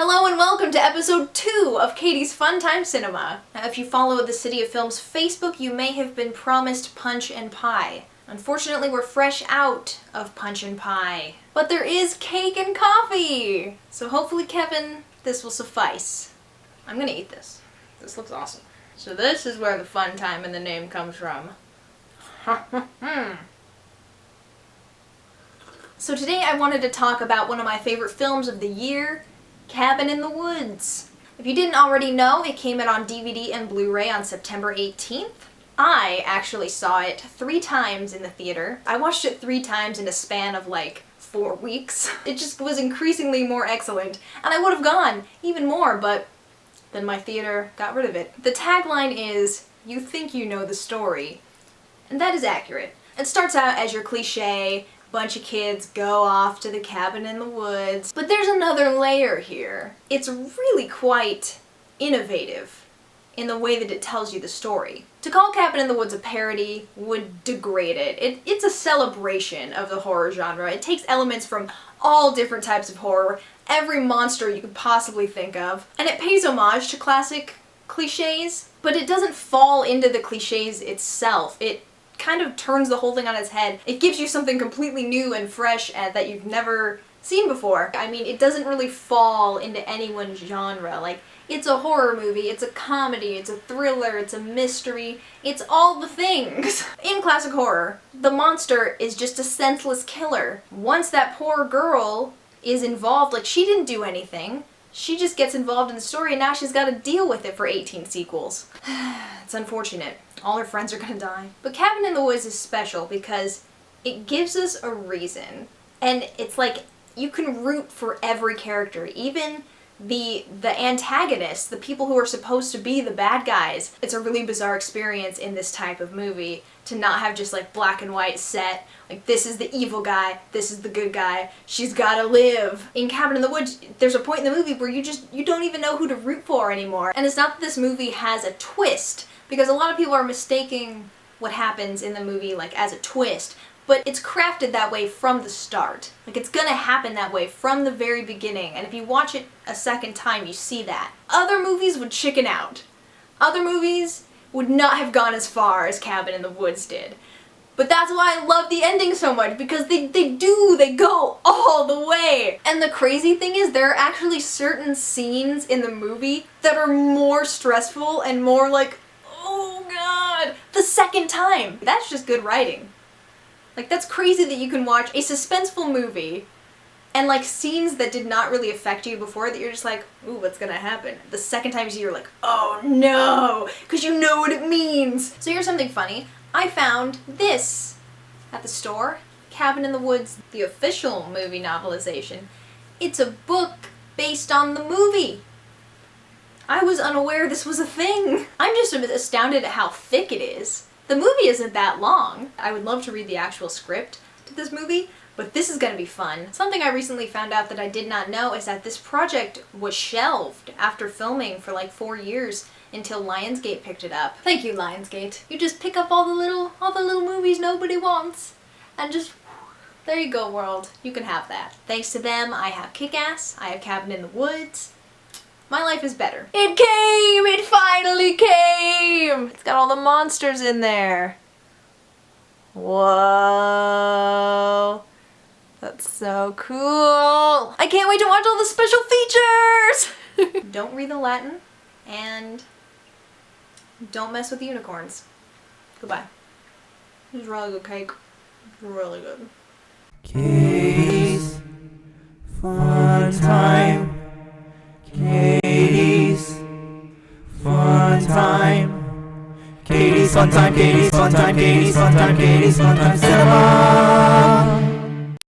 Hello and welcome to episode 2 of Katie's Fun Time Cinema. Now, if you follow the City of Film's Facebook, you may have been promised punch and pie. Unfortunately, we're fresh out of punch and pie. But there is cake and coffee! So hopefully, Kevin, this will suffice. I'm gonna eat this. This looks awesome. So this is where the fun time in the name comes from. So today I wanted to talk about one of my favorite films of the year, Cabin in the Woods. If you didn't already know, it came out on DVD and Blu-ray on September 18th. I actually saw it 3 times in the theater. I watched it 3 times in a span of like 4 weeks. It just was increasingly more excellent, and I would have gone even more, but then my theater got rid of it. The tagline is, "You think you know the story," and that is accurate. It starts out as your cliche, bunch of kids go off to the cabin in the woods. But there's another layer here. It's really quite innovative in the way that it tells you the story. To call Cabin in the Woods a parody would degrade it. It's a celebration of the horror genre. It takes elements from all different types of horror, every monster you could possibly think of, and it pays homage to classic cliches, but it doesn't fall into the cliches itself. It kind of turns the whole thing on its head. It gives you something completely new and fresh that you've never seen before. I mean, it doesn't really fall into anyone's genre. Like, it's a horror movie, it's a comedy, it's a thriller, it's a mystery, it's all the things. In classic horror, the monster is just a senseless killer. Once that poor girl is involved, like, she didn't do anything. She just gets involved in the story and now she's got to deal with it for 18 sequels. It's unfortunate. All her friends are gonna die. But Cabin in the Woods is special because it gives us a reason. And it's like, you can root for every character, even the antagonists, the people who are supposed to be the bad guys. It's a really bizarre experience in this type of movie to not have just like black and white set, like this is the evil guy, this is the good guy, she's gotta live. In Cabin in the Woods, there's a point in the movie where you don't even know who to root for anymore. And it's not that this movie has a twist, because a lot of people are mistaking what happens in the movie like as a twist, but it's crafted that way from the start. Like, it's gonna happen that way from the very beginning, and if you watch it a second time, you see that. Other movies would chicken out. Other movies would not have gone as far as Cabin in the Woods did. But that's why I love the ending so much, because they go all the way. And the crazy thing is, there are actually certain scenes in the movie that are more stressful and more like, oh god, the second time. That's just good writing. Like, that's crazy that you can watch a suspenseful movie and like scenes that did not really affect you before that you're just like, ooh, what's gonna happen? The second time you see, you're like, oh no, because you know what it means. So here's something funny. I found this at the store, Cabin in the Woods, the official movie novelization. It's a book based on the movie. I was unaware this was a thing. I'm just astounded at how thick it is. The movie isn't that long. I would love to read the actual script to this movie, but this is gonna be fun. Something I recently found out that I did not know is that this project was shelved after filming for like 4 years until Lionsgate picked it up. Thank you, Lionsgate. You just pick up all the little movies nobody wants, and just, there you go, world. You can have that. Thanks to them, I have Kick-Ass, I have Cabin in the Woods. My life is better. It came! It finally came! It's got all the monsters in there. Whoa. That's so cool. I can't wait to watch all the special features! Don't read the Latin, and don't mess with unicorns. Goodbye. This is really good cake. Really good. Katie's Fun Time. Katie's Fun Time. Katie's Fun Time, Katie's Fun Time, Katie's Fun Time, Katie's Fun Time Cinema.